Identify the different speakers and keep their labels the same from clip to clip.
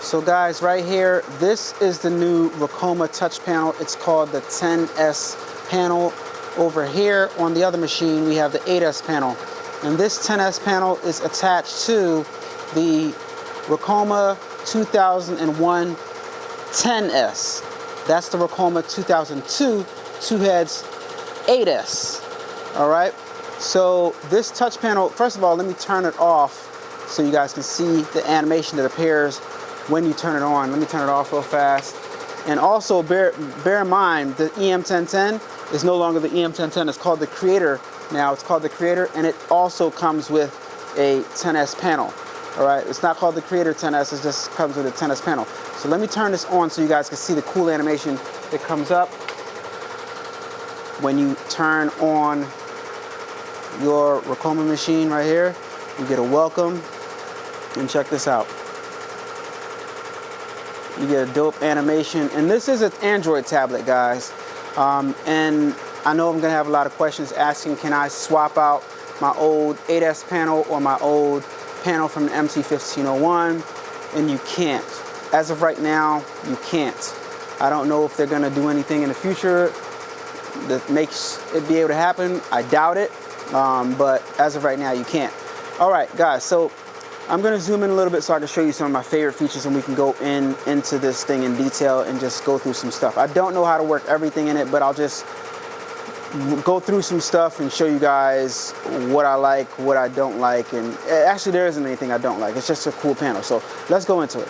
Speaker 1: So guys, right here, this is the new Ricoma touch panel. It's called the 10S panel. Over here on the other machine, we have the 8S panel. And this 10S panel is attached to the Ricoma 2001 10S. That's the Ricoma 2002 two heads 8S. All right. So this touch panel, first of all, let me turn it off so you guys can see the animation that appears when you turn it on. Let me turn it off real fast. And also bear in mind, the EM1010 is no longer the EM1010. It's called the Creator now. It's called the Creator, and it also comes with a 10S panel. All right, it's not called the Creator 10S. It just comes with a 10S panel. So let me turn this on so you guys can see the cool animation that comes up when you turn on your Ricoma machine right here. You get a welcome, and check this out. You get a dope animation, and this is an Android tablet, guys. And I know I'm gonna have a lot of questions asking, can I swap out my old 8S panel or my old panel from the MT1501? And you can't. As of right now, you can't. I don't know if they're gonna do anything in the future that makes it be able to happen. I doubt it, but as of right now, you can't. All right, guys, so I'm gonna zoom in a little bit so I can show you some of my favorite features, and we can go into this thing in detail and just go through some stuff. I don't know how to work everything in it, but I'll just go through some stuff and show you guys what I like, what I don't like, and actually there isn't anything I don't like. It's just a cool panel, so let's go into it.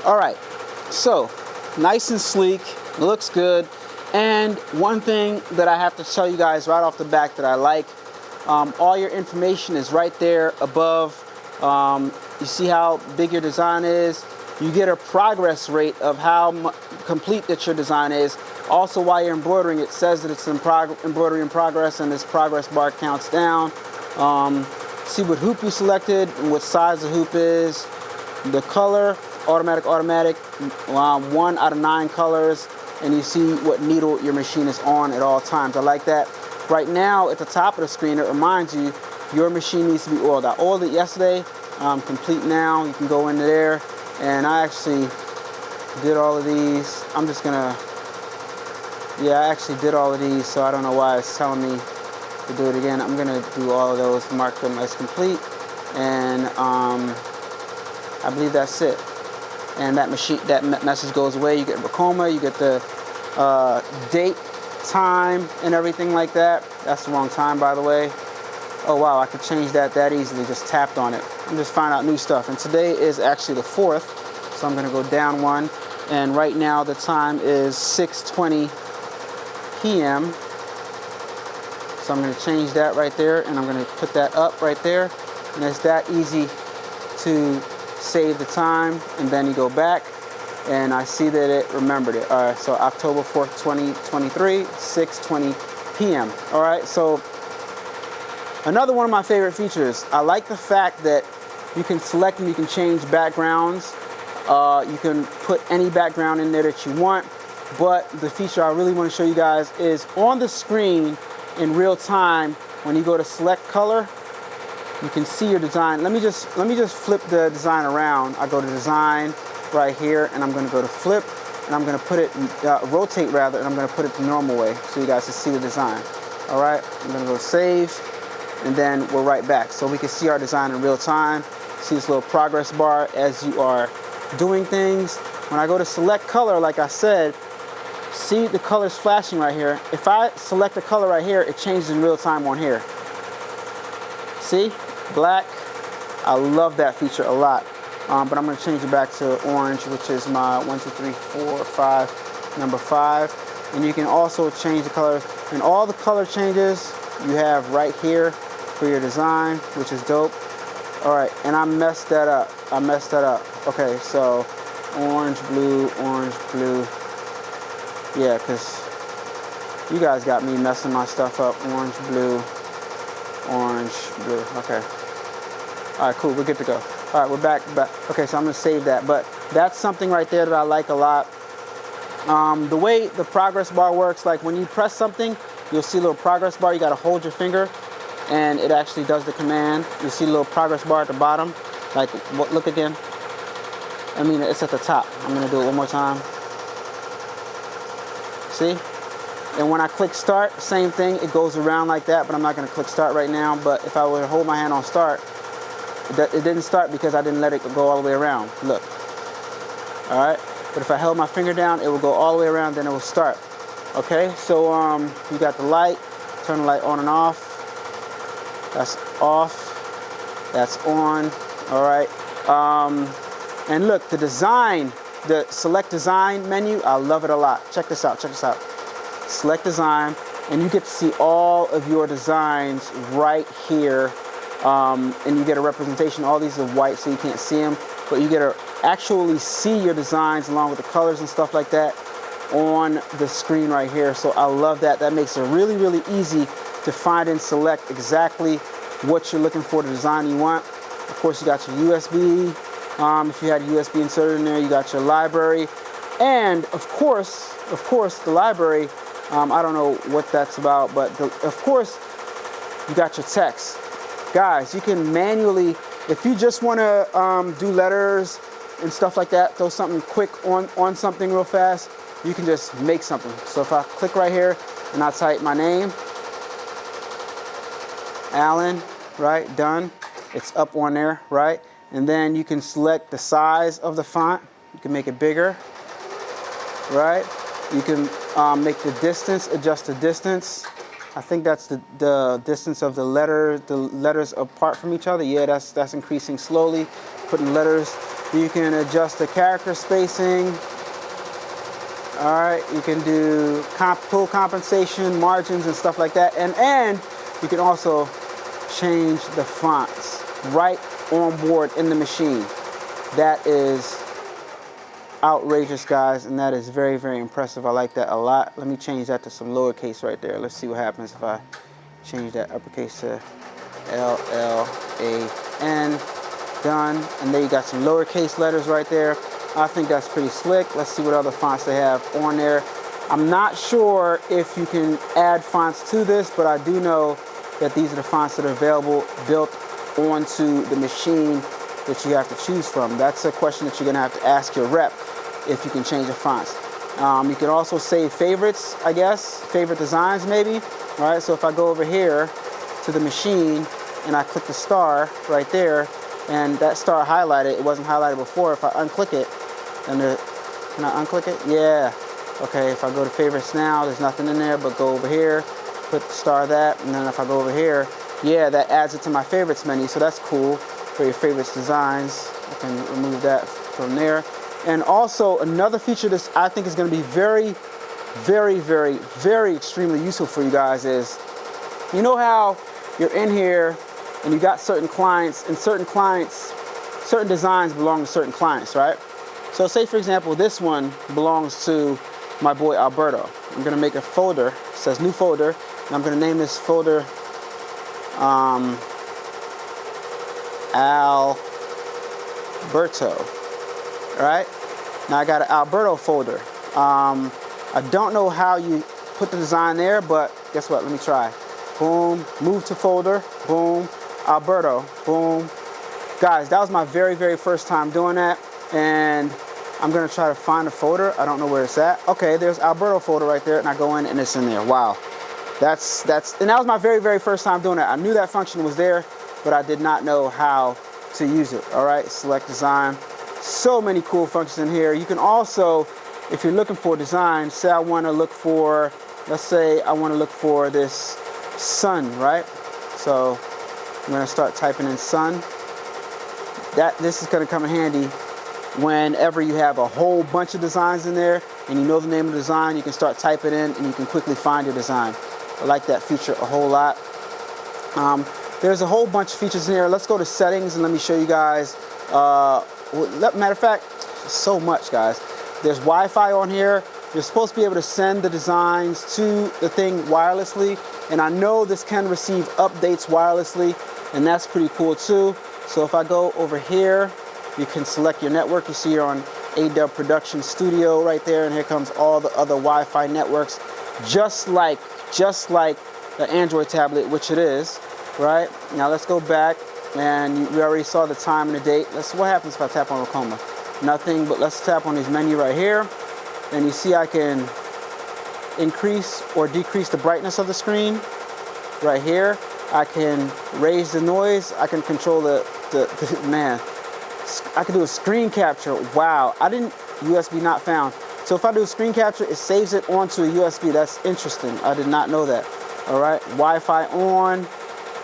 Speaker 1: All right, so nice and sleek, looks good, and one thing that I have to tell you guys right off the bat that I like, all your information is right there above. You see how big your design is. You get a progress rate of how complete that your design is. Also, while you're embroidering, it says that it's embroidery in progress, and this progress bar counts down. See what hoop you selected and what size the hoop is. The color, automatic, 1 out of 9 colors, and you see what needle your machine is on at all times. I like that. Right now, at the top of the screen, it reminds you your machine needs to be oiled. I oiled it yesterday. Complete now. You can go into there, and I actually did all of these. I'm just gonna, yeah, I actually did all of these, so I don't know why it's telling me to do it again. I'm gonna do all of those, mark them as complete, and I believe that's it. And that message goes away. You get Ricoma, you get the date, time, and everything like that. That's the wrong time, by the way. Oh wow, I could change that easily, just tapped on it. I'm just finding out new stuff. And today is actually the 4th, so I'm gonna go down one. And right now the time is 6:20 p.m. So I'm gonna change that right there, and I'm gonna put that up right there. And it's that easy to save the time, and then you go back, and I see that it remembered it. All right, so October 4th, 2023, 6:20 p.m. All right, so another one of my favorite features, I like the fact that you can select and you can change backgrounds. You can put any background in there that you want, but the feature I really want to show you guys is on the screen in real time. When you go to select color, you can see your design. Let me just flip the design around. I go to design right here, and I'm going to go to flip, and I'm going to put it rotate rather, and I'm going to put it the normal way so you guys can see the design. All right, I'm going to go save, and then we're right back so we can see our design in real time. See this little progress bar as you are doing things. When I go to select color, like I said, see the colors flashing right here. If I select a color right here, it changes in real time on here. See? Black. I love that feature a lot. But I'm going to change it back to orange, which is my 1, 2, 3, 4, 5, number 5. And you can also change the colors. And all the color changes you have right here for your design, which is dope. All right, and I messed that up. Okay, so orange, blue. Yeah, because you guys got me messing my stuff up. Orange, blue. Okay. All right, cool, we're good to go. All right, we're back. Okay, so I'm gonna save that, but that's something right there that I like a lot. The way the progress bar works, like when you press something, you'll see a little progress bar. You gotta hold your finger, and it actually does the command. You see a little progress bar at the bottom. Like, look again. I mean, it's at the top. I'm gonna do it one more time. See? And when I click start, same thing, it goes around like that, but I'm not gonna click start right now. But if I were to hold my hand on start, it didn't start because I didn't let it go all the way around. Look. All right? But if I held my finger down, it will go all the way around, then it will start. Okay? So you got the light, turn the light on and off. That's off. That's on. All right? And look, the design, the select design menu, I love it a lot. Check this out, check this out. Select design, and you get to see all of your designs right here. And you get a representation. All these are white, so you can't see them, but you get to actually see your designs along with the colors and stuff like that on the screen right here. So I love that. That makes it really, really easy to find and select exactly what you're looking for, the design you want. Of course, you got your USB. If you had a USB inserted in there, you got your library. And of course, the library, I don't know what that's about, but of course, you got your text. Guys, you can manually, if you just want to do letters and stuff like that, throw something quick on something real fast, you can just make something. So if I click right here and I type my name, Alan, right, done. It's up on there, right? And then you can select the size of the font. You can make it bigger, right? You can make the distance, adjust the distance. I think that's the distance of the letters apart from each other. Yeah, that's increasing slowly. Putting letters. You can adjust the character spacing. All right, you can do pull compensation, margins, and stuff like that. And you can also change the fonts right on board in the machine. That is outrageous, guys, and that is very, very impressive. I like that a lot. Let me change that to some lowercase right there. Let's see what happens if I change that uppercase to L-L-A-N. Done. And there you got some lowercase letters right there. I think that's pretty slick. Let's see what other fonts they have on there. I'm not sure if you can add fonts to this, but I do know that these are the fonts that are available built onto the machine that you have to choose from. That's a question that you're gonna have to ask your rep if you can change the fonts. You can also save favorites, I guess, favorite designs maybe. All right, so if I go over here to the machine and I click the star right there, and that star highlighted, it wasn't highlighted before. If I unclick it, and can I unclick it? Yeah. Okay, if I go to favorites now, there's nothing in there, but go over here, put the star that, and then if I go over here, yeah, that adds it to my favorites menu, so that's cool for your favorites designs. I can remove that from there. And also another feature that I think is going to be very, very, very, very extremely useful for you guys is, you know how you're in here and you got certain clients, and certain designs belong to certain clients, right? So say for example, this one belongs to my boy Alberto. I'm going to make a folder, it says new folder, and I'm going to name this folder Alberto. All right, now I got an Alberto folder. I don't know how you put the design there, but guess what? Let me try. Boom, move to folder, boom, Alberto, boom. Guys, that was my very, very first time doing that, and I'm gonna try to find a folder. I don't know where it's at. Okay, there's Alberto folder right there, and I go in and it's in there. Wow, and that was my very, very first time doing that. I knew that function was there, but I did not know how to use it. All right, select design. So many cool functions in here. You can also, if you're looking for design, say I want to look for, let's say I want to look for this sun, right? So I'm going to start typing in sun. This is going to come in handy whenever you have a whole bunch of designs in there and you know the name of the design. You can start typing in and you can quickly find your design. I like that feature a whole lot. There's a whole bunch of features in here. Let's go to settings and let me show you guys. Matter of fact, so much, guys. There's Wi-Fi on here. You're supposed to be able to send the designs to the thing wirelessly, and I know this can receive updates wirelessly, and that's pretty cool too. So if I go over here, you can select your network. You see you're on A-Dubb Production Studio right there, and here comes all the other Wi-Fi networks, just like the Android tablet, which it is, right? Now let's go back, and we already saw the time and the date. What happens if I tap on Ricoma? nothing, but let's tap on this menu right here. And you see I can increase or decrease the brightness of the screen right here. I can raise the noise. I can control the man. I can do a screen capture. Wow, I didn't, USB not found. So if I do a screen capture, it saves it onto a USB. That's interesting. I did not know that. All right, Wi-Fi on,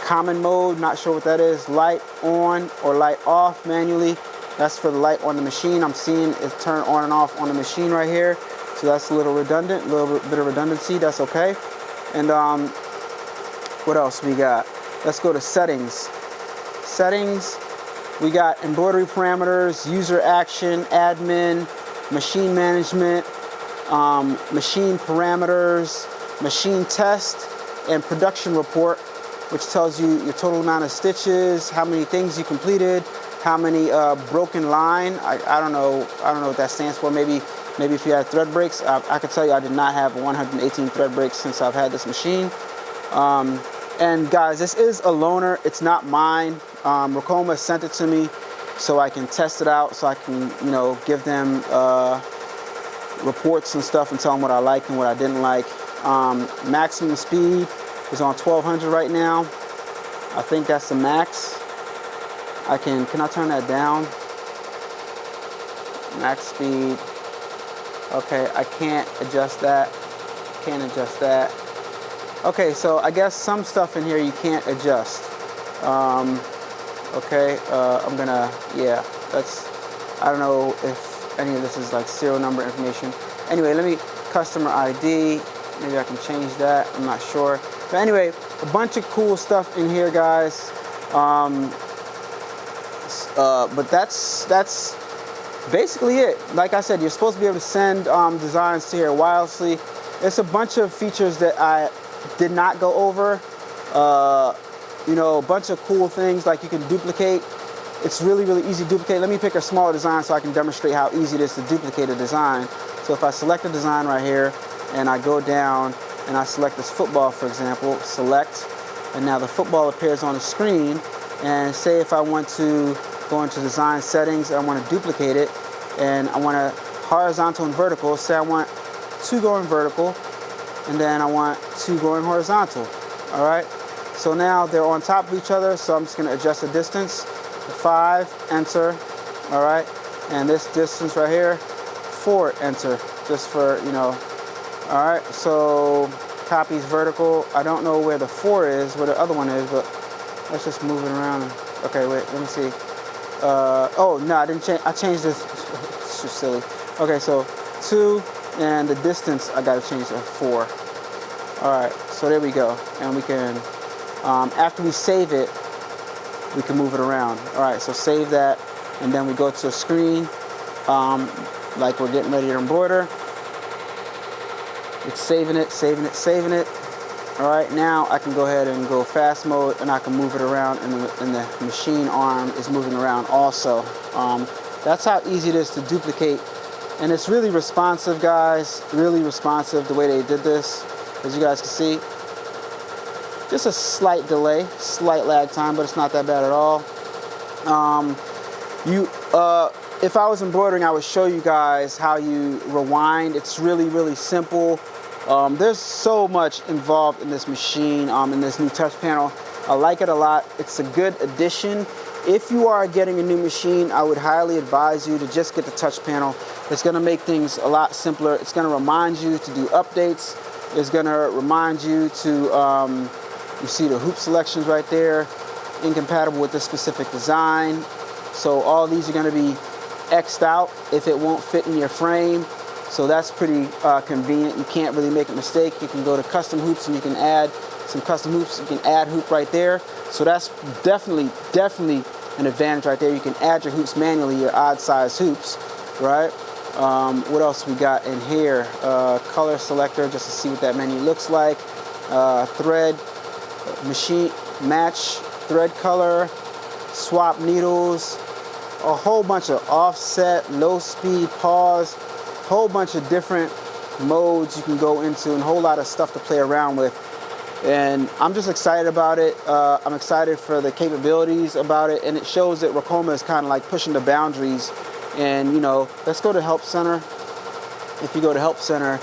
Speaker 1: common mode, not sure what that is. Light on or light off manually. That's for the light on the machine. I'm seeing it turn on and off on the machine right here. So that's a little redundant, a little bit of redundancy, that's okay. And what else we got? Let's go to settings. Settings, we got embroidery parameters, user action, admin, machine management, machine parameters, machine test, and production report, which tells you your total amount of stitches, how many things you completed, how many broken line. I don't know what that stands for. Maybe if you had thread breaks. I could tell you I did not have 118 thread breaks since I've had this machine. And guys, this is a loaner. It's not mine. Ricoma sent it to me so I can test it out, so I can, you know, give them reports and stuff and tell them what I liked and what I didn't like. Maximum speed is on 1200 right now. I think that's the max. Can I turn that down? Max speed. Okay, I can't adjust that. Can't adjust that. Okay, so I guess some stuff in here you can't adjust. Okay, I'm gonna, yeah, I don't know if any of this is like serial number information. Anyway, let me, customer ID, maybe I can change that, I'm not sure. But anyway, a bunch of cool stuff in here, guys. But that's basically it. Like I said, you're supposed to be able to send designs to here wirelessly. There's a bunch of features that I did not go over. You know, a bunch of cool things like you can duplicate. It's really, really easy to duplicate. Let me pick a smaller design so I can demonstrate how easy it is to duplicate a design. So if I select a design right here and I go down and I select this football, for example, select, and now the football appears on the screen. And say if I want to go into design settings, I want to duplicate it, and I want to horizontal and vertical. Say I want two going vertical, and then I want two going horizontal. All right. So now they're on top of each other. So I'm just going to adjust the distance. 5, enter. All right. And this distance right here, 4, enter. Just for, you know. All right. So copies vertical. I don't know where the 4 is, where the other one is, but let's just move it around. Okay, wait. Let me see. Oh no, I didn't change. I changed this. It's just silly. Okay, so 2, and the distance I gotta change to 4. All right, so there we go, and we can. After we save it, we can move it around. All right, so save that, and then we go to a screen, like we're getting ready to embroider. It's saving it, saving it, saving it. All right, now I can go ahead and go fast mode, and I can move it around, and the machine arm is moving around also. That's how easy it is to duplicate, and it's really responsive, guys. Really responsive the way they did this, as you guys can see. Just a slight delay, slight lag time, but it's not that bad at all. If I was embroidering, I would show you guys how you rewind. It's really, really simple. There's so much involved in this machine, in this new touch panel. I like it a lot. It's a good addition. If you are getting a new machine, I would highly advise you to just get the touch panel. It's gonna make things a lot simpler. It's gonna remind you to do updates. It's gonna remind you to, you see the hoop selections right there, incompatible with this specific design. So all these are gonna be X'd out if it won't fit in your frame. So that's pretty convenient. You can't really make a mistake. You can go to custom hoops and you can add some custom hoops. You can add hoop right there. So that's definitely an advantage right there. You can add your hoops manually, your odd size hoops, right? What else we got in here? Color selector, just to see what that menu looks like. Thread, machine, match, thread color, swap needles, a whole bunch of offset, low speed, pause, whole bunch of different modes you can go into, and a whole lot of stuff to play around with. And I'm just excited about it. I'm excited for the capabilities about it, and it shows that Ricoma is kind of like pushing the boundaries And you know, let's go to Help Center. If you go to Help Center,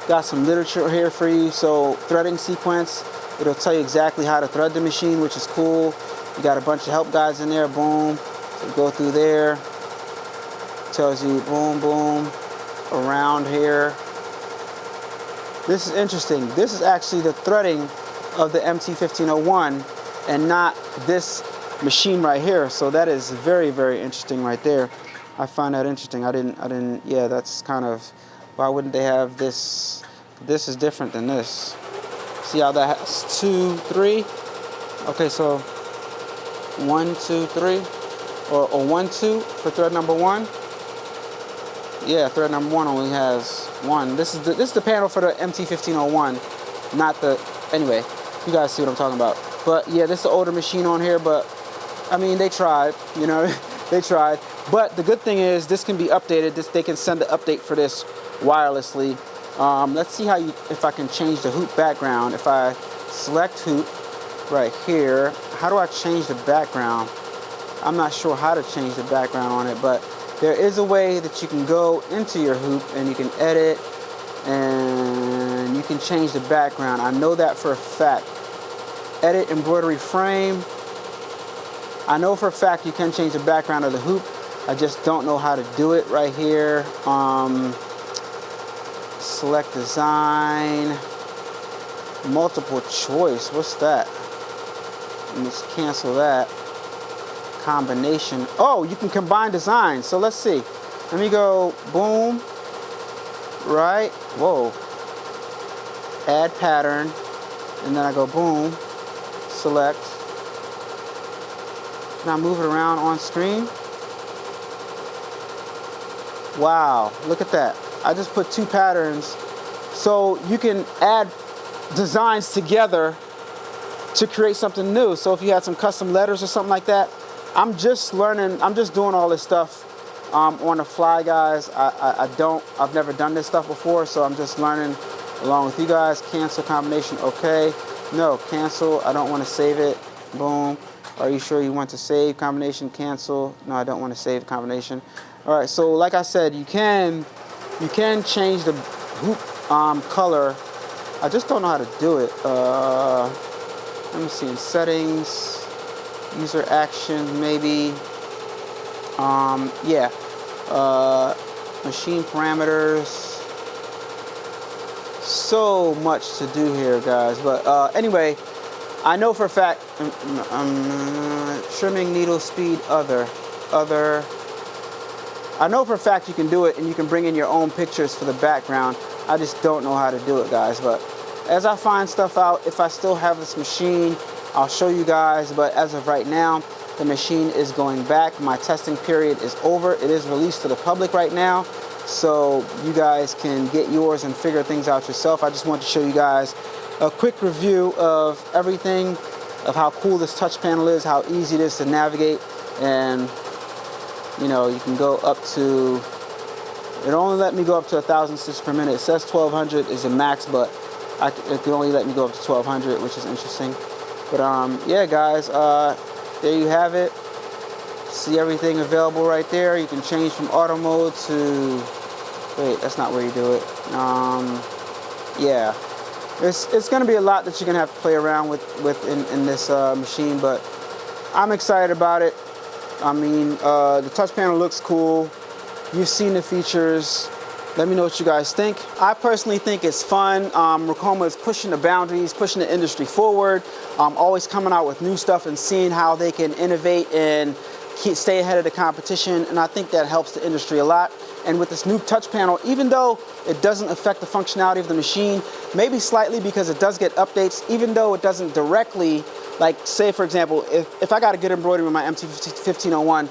Speaker 1: got some literature here for you. So threading sequence, it'll tell you exactly how to thread the machine, which is cool. You got a bunch of help guides in there, boom. So go through there, tells you boom, boom, around here. This is interesting. This is actually the threading of the MT1501 and not this machine right here. So that is very, very interesting right there. I find that interesting. I didn't, yeah, that's kind of, why wouldn't they have this? This is different than this. See how that has 2, 3? Okay, so 1, 2, 3, or 1, 2 for thread number 1. Yeah, thread number 1 only has 1. This is the panel for the MT1501, not the, anyway, you guys see what I'm talking about. But yeah, this is the older machine on here, but I mean, they tried, you know, they tried. But the good thing is this can be updated. They can send the update for this wirelessly. Let's see how if I can change the hoop background. If I select hoop right here, how do I change the background? I'm not sure how to change the background on it, but there is a way that you can go into your hoop and you can edit and you can change the background. I know that for a fact. Edit embroidery frame. I know for a fact you can change the background of the hoop. I just don't know how to do it right here. Select design. Multiple choice. What's that? Let's cancel that. Combination. Oh, you can combine designs. So let's see. Let me go boom. Right. Whoa. Add pattern. And then I go boom. Select. Now move it around on screen. Wow, look at that. I just put 2 patterns. So you can add designs together to create something new. So if you had some custom letters or something like that, I'm just learning, I'm just doing all this stuff on the fly, guys. I've never done this stuff before, so I'm just learning along with you guys. Cancel combination, okay. No, cancel, I don't want to save it. Boom. Are you sure you want to save combination? Cancel. No, I don't want to save combination. All right, so like I said, you can change the hoop color. I just don't know how to do it. Let me see, in settings, user action, maybe. Yeah, machine parameters. So much to do here, guys. But anyway, I know for a fact, trimming needle speed, other. I know for a fact you can do it and you can bring in your own pictures for the background. I just don't know how to do it, guys. But as I find stuff out, if I still have this machine, I'll show you guys. But as of right now, the machine is going back. My testing period is over. It is released to the public right now. So you guys can get yours and figure things out yourself. I just want to show you guys a quick review of everything, of how cool this touch panel is, how easy it is to navigate. And you know, you can go up to, it only let me go up to 1,000 stitches per minute. It says 1,200 is the max, but it can only let me go up to 1,200, which is interesting. But yeah, guys, there you have it. See everything available right there. You can change from auto mode to, wait, that's not where you do it. Yeah, it's going to be a lot that you're going to have to play around with in this machine, but I'm excited about it. I mean, the touch panel looks cool. You've seen the features. Let me know what you guys think. I personally think it's fun. Ricoma is pushing the boundaries, pushing the industry forward, always coming out with new stuff and seeing how they can innovate and stay ahead of the competition. And I think that helps the industry a lot. And with this new touch panel, even though it doesn't affect the functionality of the machine, maybe slightly because it does get updates, even though it doesn't directly, like say for example, if I got to get embroidery with my MT1501,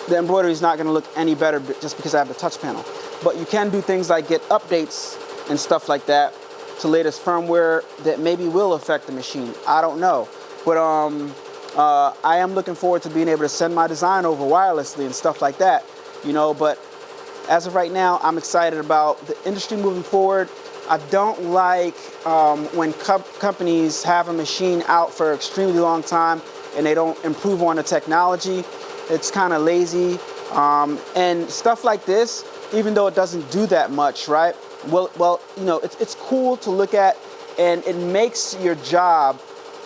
Speaker 1: the embroidery is not going to look any better just because I have the touch panel. But you can do things like get updates and stuff like that to latest firmware that maybe will affect the machine. I don't know. But I am looking forward to being able to send my design over wirelessly and stuff like that, you know. But as of right now, I'm excited about the industry moving forward. I don't like when companies have a machine out for an extremely long time and they don't improve on the technology. It's kind of lazy. And stuff like this, even though it doesn't do that much, right? Well, you know, it's cool to look at, and it makes your job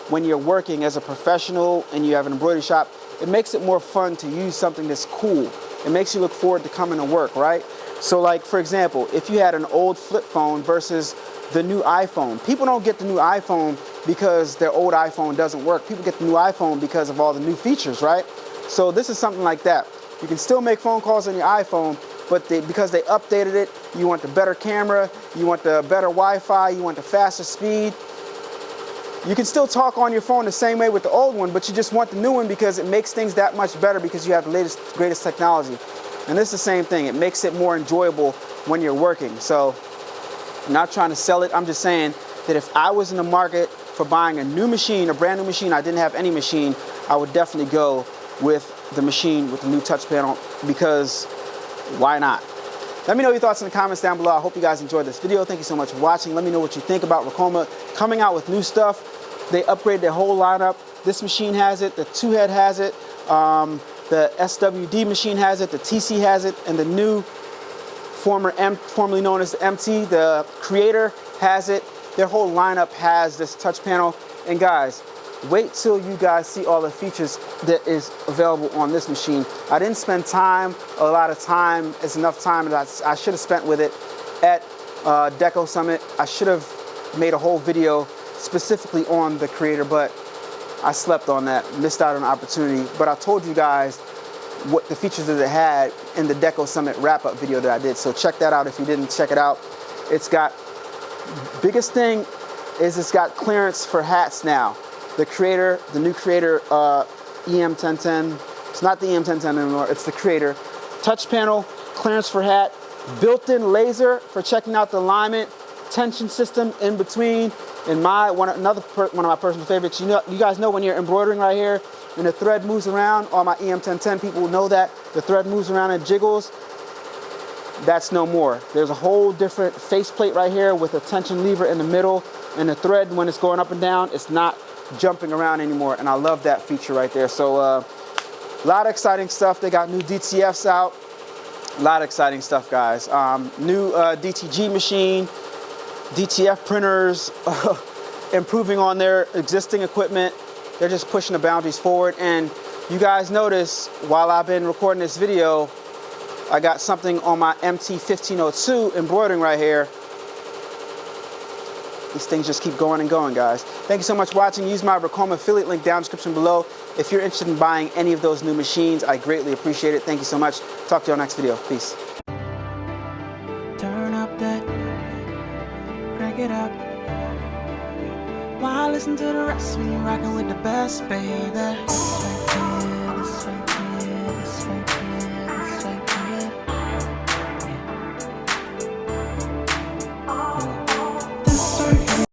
Speaker 1: when you're working as a professional and you have an embroidery shop, it makes it more fun to use something that's cool. It makes you look forward to coming to work, right? So like, for example, if you had an old flip phone versus the new iPhone, people don't get the new iPhone because their old iPhone doesn't work. People get the new iPhone because of all the new features, right? So this is something like that. You can still make phone calls on your iPhone, but because they updated it, you want the better camera, you want the better Wi-Fi, you want the faster speed. You can still talk on your phone the same way with the old one, but you just want the new one because it makes things that much better because you have the latest, greatest technology. And this is the same thing. It makes it more enjoyable when you're working. So I'm not trying to sell it. I'm just saying that if I was in the market for buying a new machine, a brand new machine, I didn't have any machine, I would definitely go with the machine with the new touch panel, because why not? Let me know your thoughts in the comments down below. I hope you guys enjoyed this video. Thank you so much for watching. Let me know what you think about Ricoma coming out with new stuff. They upgraded their whole lineup. This machine has it, the two-head has it, the SWD machine has it, the TC has it, and the new formerly known as the MT, the Creator, has it. Their whole lineup has this touch panel. And guys, wait till you guys see all the features that is available on this machine. I didn't spend a lot of time. It's enough time that I should have spent with it at Deco Summit. I should have made a whole video specifically on the Creator, but I slept on that, missed out on the opportunity. But I told you guys what the features that it had in the Deco Summit wrap-up video that I did. So check that out if you didn't check it out. It's got, biggest thing is it's got clearance for hats now. The Creator, the new Creator EM1010. It's not the EM1010 anymore, it's the Creator. Touch panel, clearance for hat, built-in laser for checking out the alignment, tension system in between. And one of my personal favorites, you guys know when you're embroidering right here, when the thread moves around, all my EM1010 people will know that the thread moves around and jiggles. That's no more. There's a whole different faceplate right here with a tension lever in the middle, and the thread, when it's going up and down, it's not jumping around anymore, and I love that feature right there. So a lot of exciting stuff. They got new DTFs out. A lot of exciting stuff, guys. New DTG machine, DTF printers, improving on their existing equipment. They're just pushing the boundaries forward. And you guys notice, while I've been recording this video, I got something on my MT1502 embroidering right here. These things just keep going and going, guys. Thank you so much for watching. Use my Ricoma affiliate link down in the description below. If you're interested in buying any of those new machines, I greatly appreciate it. Thank you so much. Talk to you on the next video. Peace.
Speaker 2: Turn up that, crank it up. Why listen to the rest when you're rocking with the best, baby?